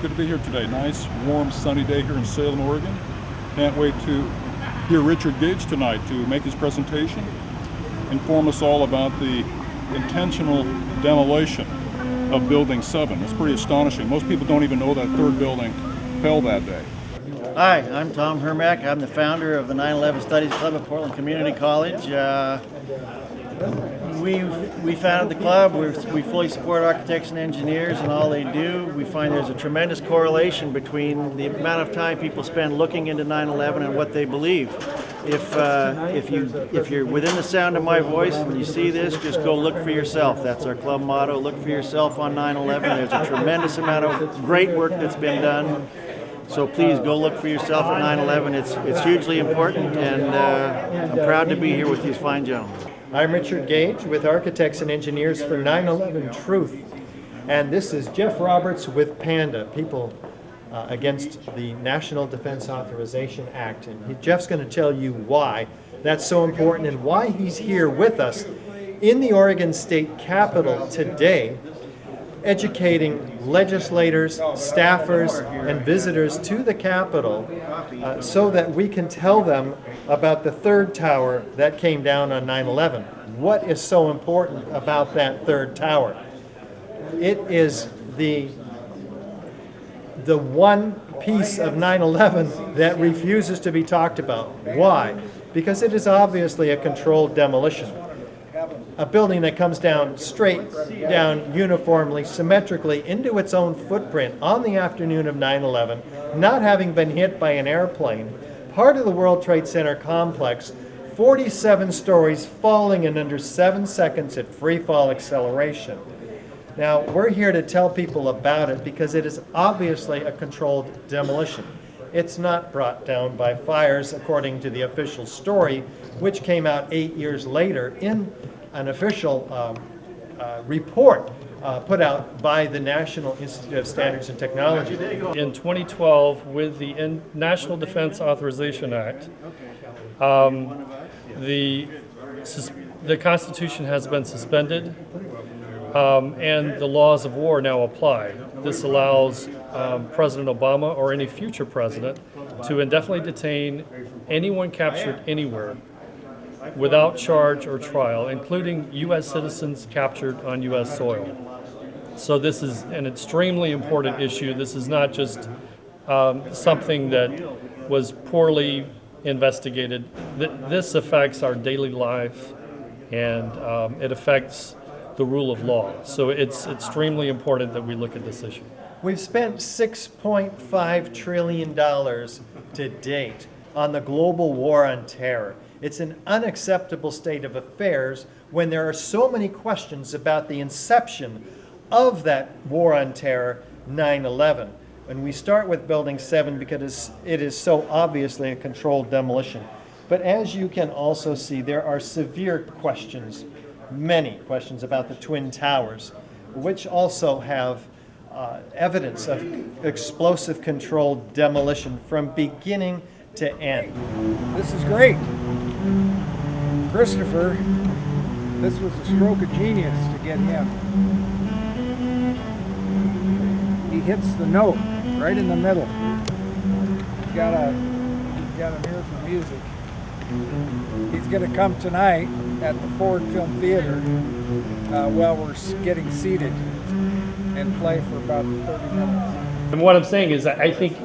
good to be here today. Nice, warm, sunny day here in Salem, Oregon. Can't wait to hear Richard Gage tonight to make his presentation, inform us all about the intentional demolition of Building 7. It's pretty astonishing. Most people don't even know that third building fell that day. Hi, I'm Tom Hermack. I'm the founder of the 9/11 Studies Club at Portland Community College. We founded the club. We fully support architects and engineers and all they do. We find there's a tremendous correlation between the amount of time people spend looking into 9/11 and what they believe. If you're within the sound of my voice and you see this, just go look for yourself. That's our club motto. Look for yourself on 9/11. There's a tremendous amount of great work that's been done. So please go look for yourself at 9/11. It's hugely important, and I'm proud to be here with these fine gentlemen. I'm Richard Gage with Architects and Engineers for 9/11 Truth, and this is Jeff Roberts with PANDA, People Against the National Defense Authorization Act. And Jeff's going to tell you why that's so important and why he's here with us in the Oregon State Capitol today, educating legislators, staffers, and visitors to the Capitol so that we can tell them about the third tower that came down on 9/11. What is so important about that third tower? It is the one piece of 9/11 that refuses to be talked about. Why? Because it is obviously a controlled demolition. A building that comes down straight down uniformly, symmetrically into its own footprint on the afternoon of 9/11, not having been hit by an airplane, part of the World Trade Center complex, 47 stories falling in under 7 seconds at free fall acceleration. Now, we're here to tell people about it because it is obviously a controlled demolition. It's not brought down by fires, according to the official story, which came out 8 years later in an official report put out by the National Institute of Standards and Technology. In 2012, with the National Defense Authorization Act, the Constitution has been suspended, and the laws of war now apply. This allows President Obama or any future president to indefinitely detain anyone captured anywhere without charge or trial, including U.S. citizens captured on U.S. soil. So this is an extremely important issue. This is not just something that was poorly investigated. This affects our daily life, and it affects the rule of law. So it's extremely important that we look at this issue. We've spent $6.5 trillion to date on the global war on terror. It's an unacceptable state of affairs when there are so many questions about the inception of that war on terror, 9/11. And we start with Building 7 because it is so obviously a controlled demolition. But as you can also see, there are severe questions, many questions about the Twin Towers, which also have evidence of explosive controlled demolition from beginning to end. This is great. Christopher, this was a stroke of genius to get him. He hits the note right in the middle. You got an ear for music. He's going to come tonight at the Ford Film Theater while we're getting seated and play for about 30 minutes. And what I'm saying is, I think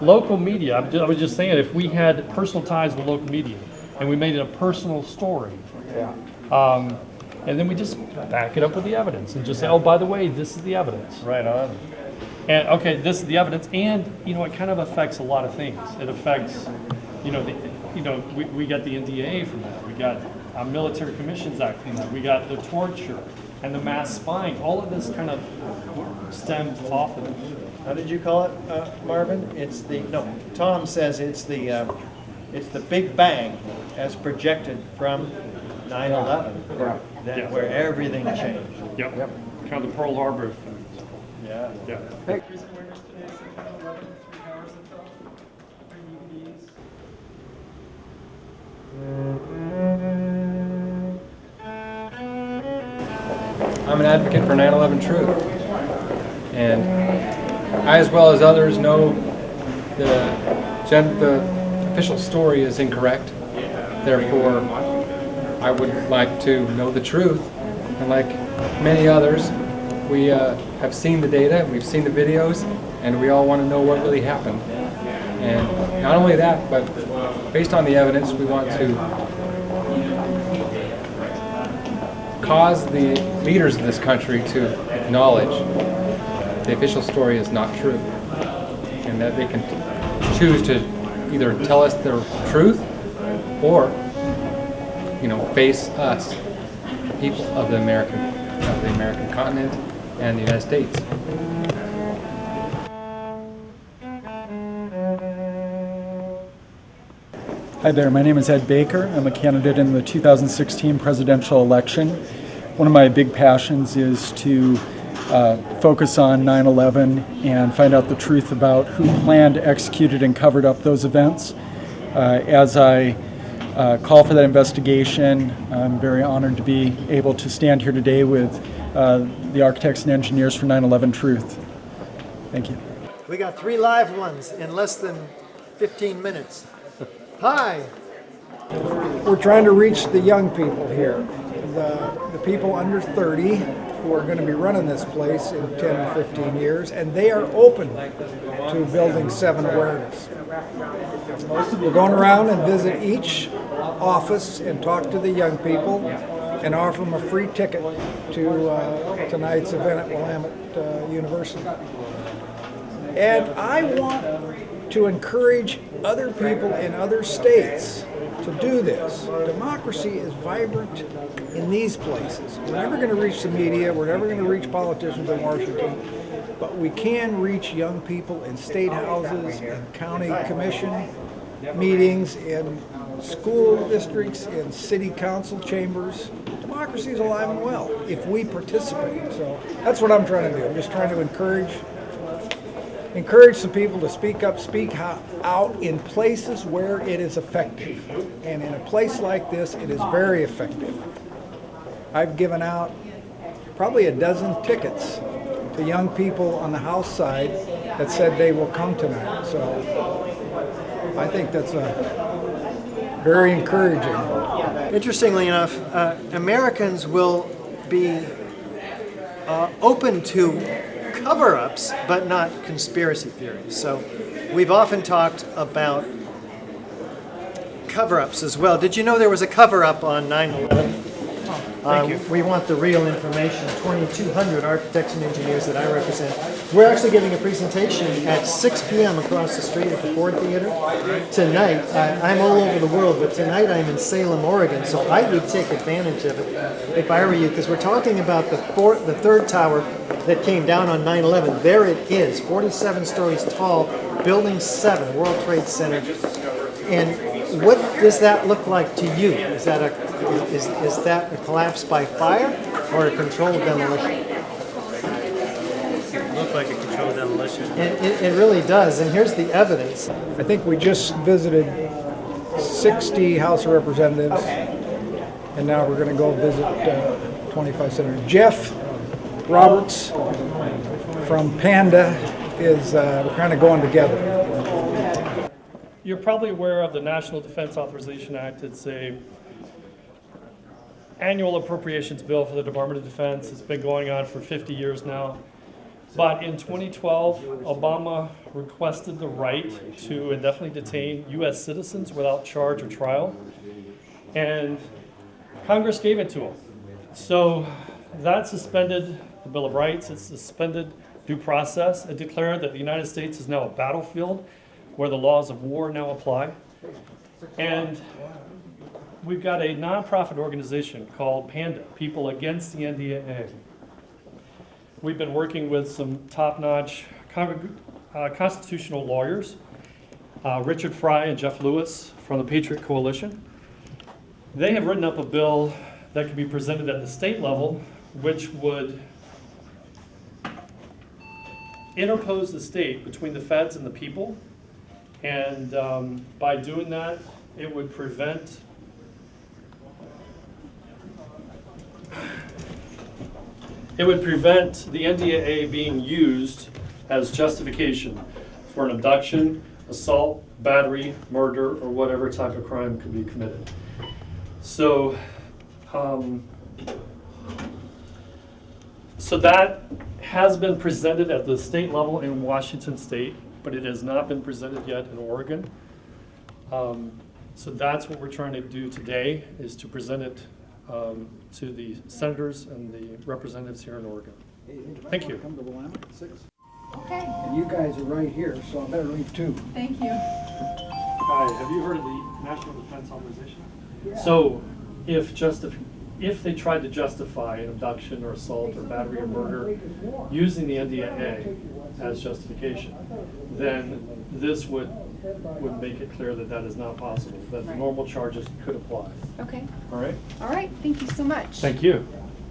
local media, I was just saying, if we had personal ties with local media and we made it a personal story, and then we just back it up with the evidence and just say, oh, by the way, this is the evidence. Right on. And okay, this is the evidence, and it kind of affects a lot of things. It affects, we got the NDA from that. We got Military Commissions Act from that. We got the torture and the mass spying. All of this kind of stemmed off of it. How did you call it, Marvin? Tom says it's the Big Bang as projected from 9/11, where everything changed. Yep. Kind of the Pearl Harbor effect. Yeah. Hey. I'm an advocate for 9/11 truth, and I, as well as others, know the official story is incorrect. Therefore, I would like to know the truth. And like many others, we have seen the data, we've seen the videos, and we all want to know what really happened. And not only that, but based on the evidence, we want to cause the leaders of this country to acknowledge the official story is not true, and that they can choose to either tell us the truth or, face us, people of the American continent and the United States. Hi there, my name is Ed Baker. I'm a candidate in the 2016 presidential election. One of my big passions is to focus on 9/11 and find out the truth about who planned, executed, and covered up those events. As I call for that investigation, I'm very honored to be able to stand here today with the architects and engineers for 9/11 Truth. Thank you. We got 3 live ones in less than 15 minutes. Hi. We're trying to reach the young people here, the people under 30 who are going to be running this place in 10 or 15 years, and they are open to Building 7 awareness. We're going around and visit each office and talk to the young people and offer them a free ticket to tonight's event at Willamette University. And I want to encourage other people in other states to do this. Democracy is vibrant in these places. We're never going to reach the media, we're never going to reach politicians in Washington, but we can reach young people in state houses, in county commission meetings, in school districts, in city council chambers. Democracy is alive and well if we participate. So that's what I'm trying to do. I'm just trying to encourage some people to speak up, speak out in places where it is effective. And in a place like this, it is very effective. I've given out probably a dozen tickets to young people on the House side that said they will come tonight. So I think that's very encouraging. Interestingly enough, Americans will be open to cover-ups, but not conspiracy theories. So we've often talked about cover-ups as well. Did you know there was a cover-up on 9/11? Thank you. We want the real information. 2,200 architects and engineers that I represent. We're actually giving a presentation at 6 p.m. across the street at the Ford Theater. Tonight, I'm all over the world, but tonight I'm in Salem, Oregon, so I would take advantage of it if I were you, because we're talking about the third tower that came down on 9/11. There it is, 47 stories tall, Building 7, World Trade Center. And what does that look like to you? Is that a collapse by fire or a controlled demolition? It looked like a controlled demolition. It really does, and here's the evidence. I think we just visited 60 House of Representatives, and now we're going to go visit 25 senators. Jeff Roberts from Panda is we're kind of going together. You're probably aware of the National Defense Authorization Act. It's a annual appropriations bill for the Department of Defense. It's been going on for 50 years now. But in 2012, Obama requested the right to indefinitely detain U.S. citizens without charge or trial. And Congress gave it to him. So that suspended the Bill of Rights. It suspended due process. It declared that the United States is now a battlefield where the laws of war now apply. And we've got a nonprofit organization called PANDA, People Against the NDAA. We've been working with some top-notch constitutional lawyers, Richard Fry and Jeff Lewis from the Patriot Coalition. They have written up a bill that can be presented at the state level, which would interpose the state between the feds and the people. And by doing that, it would prevent the NDAA being used as justification for an abduction, assault, battery, murder, or whatever type of crime could be committed. So, so that has been presented at the state level in Washington State, but it has not been presented yet in Oregon. So that's what we're trying to do today, is to present it to the senators and the representatives here in Oregon. Thank you. Okay, And you guys are right here, so I better leave too. thank you. Hi, have you heard of the National Defense Authorization? So if they tried to justify an abduction or assault or battery or murder using the NDAA as justification, then this would make it clear that that is not possible, that the normal charges could apply. Okay, All right? all right, thank you so much. Thank you.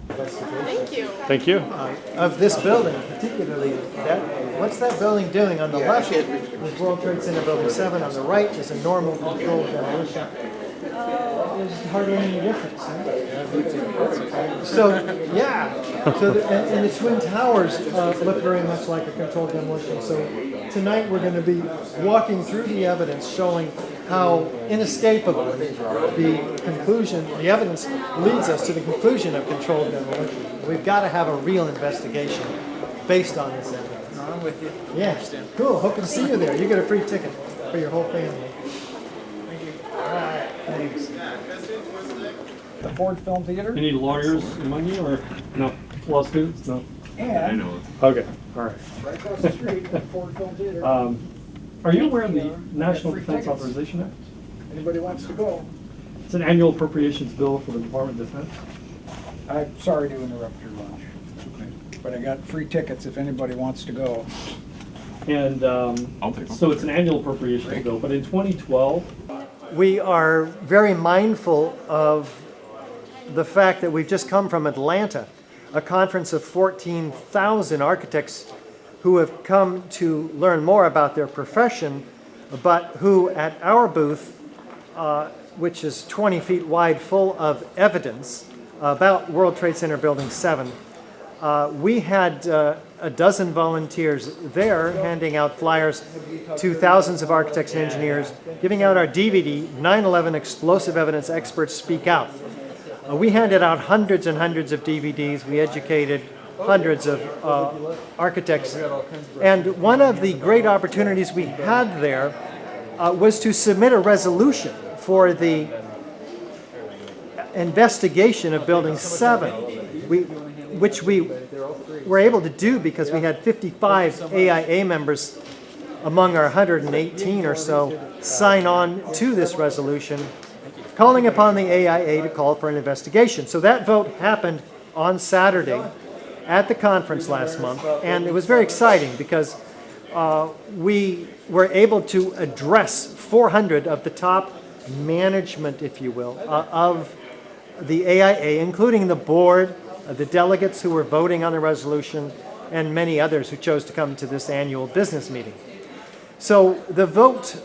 Thank you. Thank you. Of this building particularly, what's that building doing? On the left is World Trade Center Building 7, on the right is a normal controlled demolition. There's hardly any difference. Huh? So, yeah, and the Twin Towers look very much like a controlled demolition. So tonight we're going to be walking through the evidence showing how inescapably the evidence leads us to the conclusion of controlled demolition. We've got to have a real investigation based on this evidence. I'm with you. Yeah, cool. Hope to see you there. You get a free ticket for your whole family. Thank you. All right, thanks. The Ford Film Theater. Any lawyers among you, or no? Law students? No? And Okay, all right. right across the street, the Ford Film Theater. Are you aware of the National Defense Authorization Act? Anybody wants to go? It's an annual appropriations bill for the Department of Defense. I'm sorry to interrupt your lunch, but I got free tickets if anybody wants to go. And so it's an annual appropriations bill, but in 2012, We are very mindful of the fact that we've just come from Atlanta, a conference of 14,000 architects who have come to learn more about their profession, but who at our booth, which is 20 feet wide, full of evidence about World Trade Center Building 7, we had a dozen volunteers there handing out flyers to thousands of architects and engineers, giving out our DVD, 9/11 Explosive Evidence Experts Speak Out. We handed out hundreds and hundreds of DVDs. We educated hundreds of architects. And one of the great opportunities we had there was to submit a resolution for the investigation of Building 7, which we were able to do because we had 55 AIA members among our 118 or so sign on to this resolution, calling upon the AIA to call for an investigation. So that vote happened on Saturday at the conference last month, and it was very exciting because we were able to address 400 of the top management, if you will, of the AIA, including the board, the delegates who were voting on the resolution, and many others who chose to come to this annual business meeting. So the vote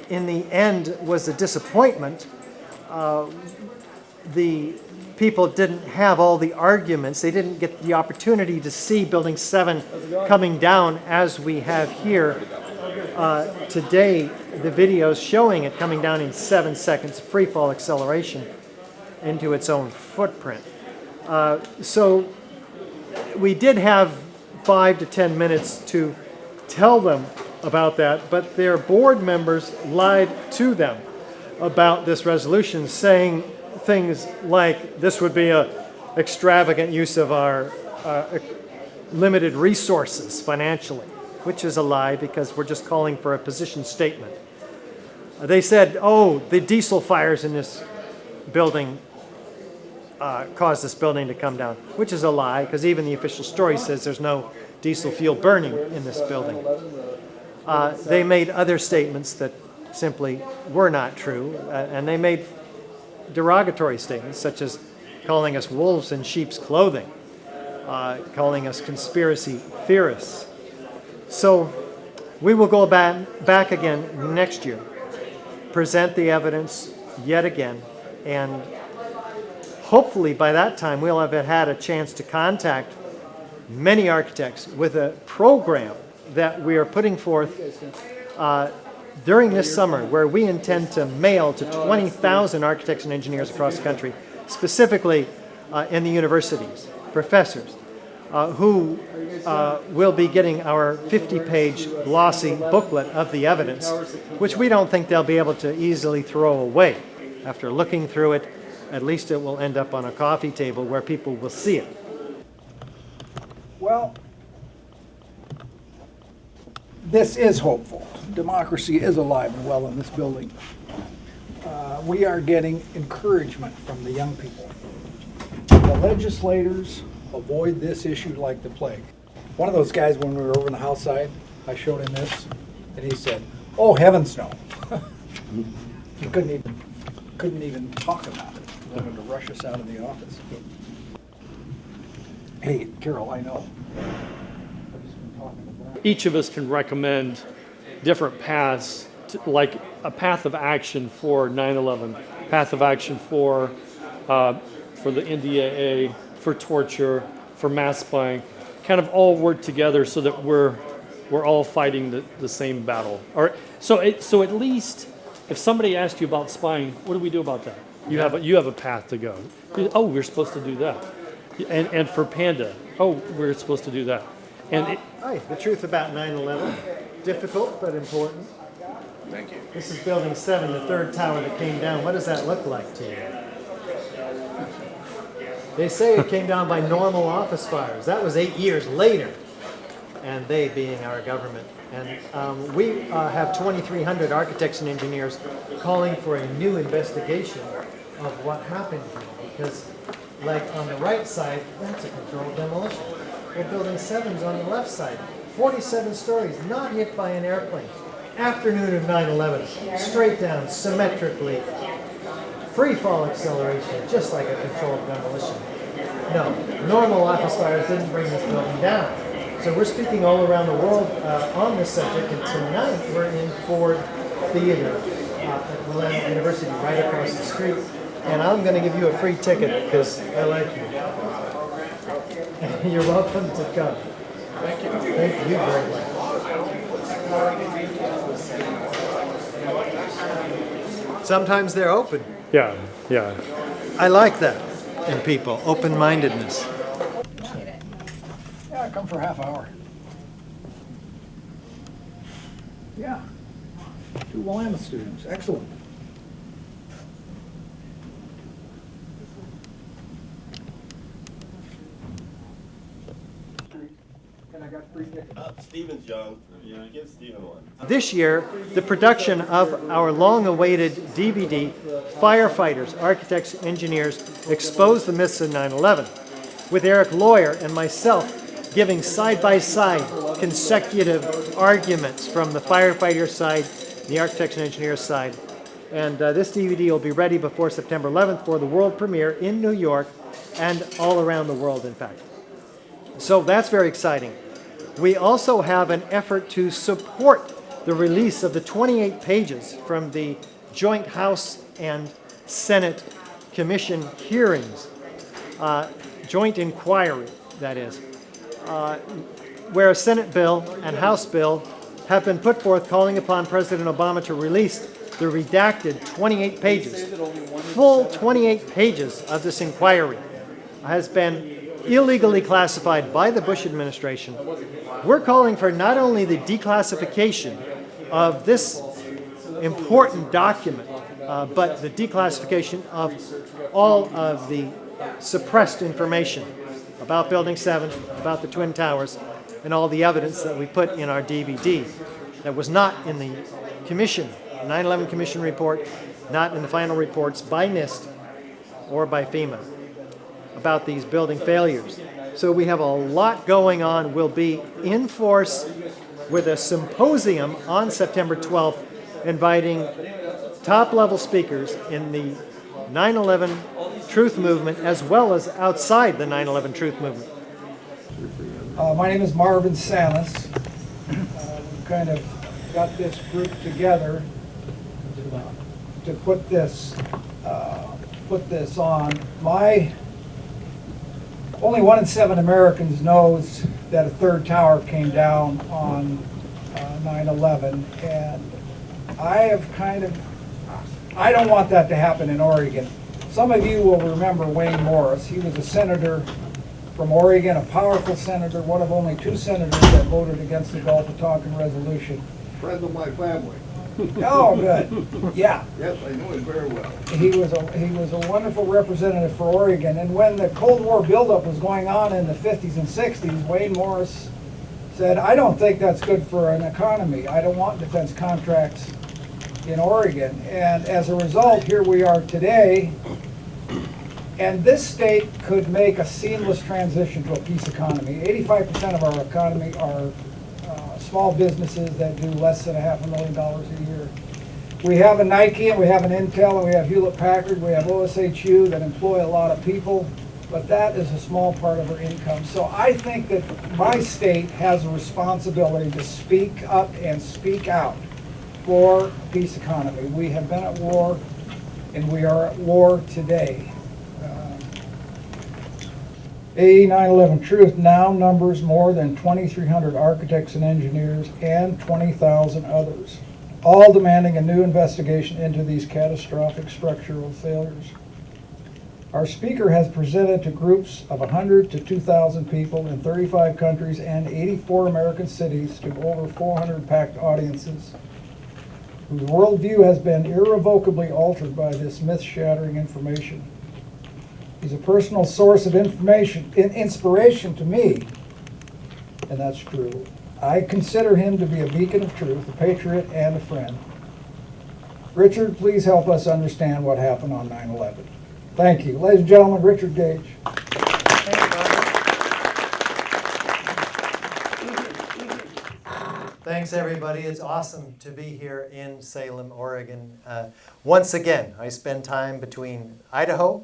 in the end was a disappointment. The people didn't have all the arguments. They didn't get the opportunity to see Building 7 coming down as we have here today. The videos showing it coming down in 7 seconds, free fall acceleration into its own footprint. So we did have 5 to 10 minutes to tell them about that, but their board members lied to them about this resolution, saying things like this would be an extravagant use of our limited resources financially, which is a lie because we're just calling for a position statement. They said, oh, the diesel fires in this building caused this building to come down, which is a lie because even the official story says there's no diesel fuel burning in this building. They made other statements that simply were not true, and they made derogatory statements such as calling us wolves in sheep's clothing, calling us conspiracy theorists. So we will go back again next year, present the evidence yet again, and hopefully by that time we'll have had a chance to contact many architects with a program that we are putting forth during this summer, where we intend to mail to 20,000 architects and engineers across the country, specifically in the universities, professors, who will be getting our 50-page glossy booklet of the evidence, which we don't think they'll be able to easily throw away. After looking through it, at least it will end up on a coffee table where people will see it. Well, this is hopeful. Democracy is alive and well in this building. We are getting encouragement from the young people. The legislators avoid this issue like the plague. One of those guys, when we were over on the House side, I showed him this, and he said, "Oh, heavens no." He couldn't even talk about it. He wanted to rush us out of the office. Hey, Carol, I know. I've just been talking to Brian. Each of us can recommend different paths, like a path of action for 9/11, path of action for the NDAA, for torture, for mass spying, kind of all work together so that we're all fighting the same battle. Or so at least if somebody asked you about spying, what do we do about that? You have a path to go. Oh, we're supposed to do that. And for Panda, oh, we're supposed to do that. And Hi, the truth about 9/11. Difficult, but important. Thank you. This is Building 7, the third tower that came down. What does that look like to you? They say it came down by normal office fires. That was 8 years later, and they being our government. And we have 2,300 architects and engineers calling for a new investigation of what happened here. Because, like on the right side, that's a controlled demolition. Well, Building 7's on the left side. 47 stories, not hit by an airplane. Afternoon of 9/11, straight down, symmetrically. Free fall acceleration, just like a controlled demolition. No, normal office fires didn't bring this building down. So we're speaking all around the world on this subject, and tonight we're in Ford Theater at Willamette University, right across the street. And I'm going to give you a free ticket because I like you. You're welcome to come. Thank you. Thank you very much. Sometimes they're open. yeah. I like that in people, open-mindedness. Yeah, come for a half hour. Yeah. 2 Willamette students, excellent. And I got free tickets. Steven's young. Give Steven one. This year, the production of our long-awaited DVD, Firefighters, Architects, Engineers, Expose the Myths of 9/11, with Eric Lawyer and myself giving side-by-side consecutive arguments from the firefighter side, the architects and engineers side. And this DVD will be ready before September 11th for the world premiere in New York and all around the world, in fact. So that's very exciting. We also have an effort to support the release of the 28 pages from the joint House and Senate Commission hearings, joint inquiry, that is, where a Senate bill and House bill have been put forth calling upon President Obama to release the redacted 28 pages. Full 28 pages of this inquiry has been illegally classified by the Bush administration. We're calling for not only the declassification of this important document, but the declassification of all of the suppressed information about Building 7, about the Twin Towers, and all the evidence that we put in our DVD that was not in the commission, the 9/11 Commission report, not in the final reports by NIST or by FEMA about these building failures. So we have a lot going on. We'll be in force with a symposium on September 12th, inviting top-level speakers in the 9/11 Truth Movement as well as outside the 9/11 Truth Movement. My name is Marvin Sanis. We kind of got this group together to put this on. My only 1 in 7 Americans knows that a third tower came down on 9/11, and I don't want that to happen in Oregon. Some of you will remember Wayne Morris. He was a senator from Oregon, a powerful senator, one of only 2 senators that voted against the Gulf of Tonkin resolution. Friend of my family. Oh, good. Yeah. Yes, I know him very well. He was a wonderful representative for Oregon. And when the Cold War buildup was going on in the 50s and 60s, Wayne Morris said, I don't think that's good for an economy. I don't want defense contracts in Oregon. And as a result, here we are today. And this state could make a seamless transition to a peace economy. 85% of our economy are small businesses that do less than $500,000 a year. We have a Nike, and we have an Intel, and we have Hewlett Packard, we have OSHU that employ a lot of people, but that is a small part of our income. So I think that my state has a responsibility to speak up and speak out for a peace economy. We have been at war, and we are at war today. AE 9/11 Truth now numbers more than 2,300 architects and engineers and 20,000 others, all demanding a new investigation into these catastrophic structural failures. Our speaker has presented to groups of 100 to 2,000 people in 35 countries and 84 American cities to over 400 packed audiences, whose worldview has been irrevocably altered by this myth-shattering information. He's a personal source of inspiration to me, and that's true. I consider him to be a beacon of truth, a patriot, and a friend. Richard, please help us understand what happened on 9/11. Thank you. Ladies and gentlemen, Richard Gage. Thanks, everybody. It's awesome to be here in Salem, Oregon. Once again, I spend time between Idaho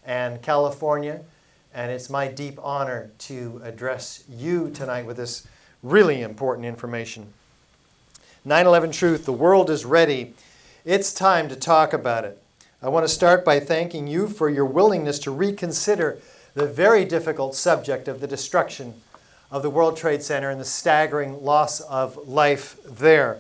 and California, and it's my deep honor to address you tonight with this really important information. 9/11 Truth, the world is ready. It's time to talk about it. I want to start by thanking you for your willingness to reconsider the very difficult subject of the destruction of the World Trade Center and the staggering loss of life there.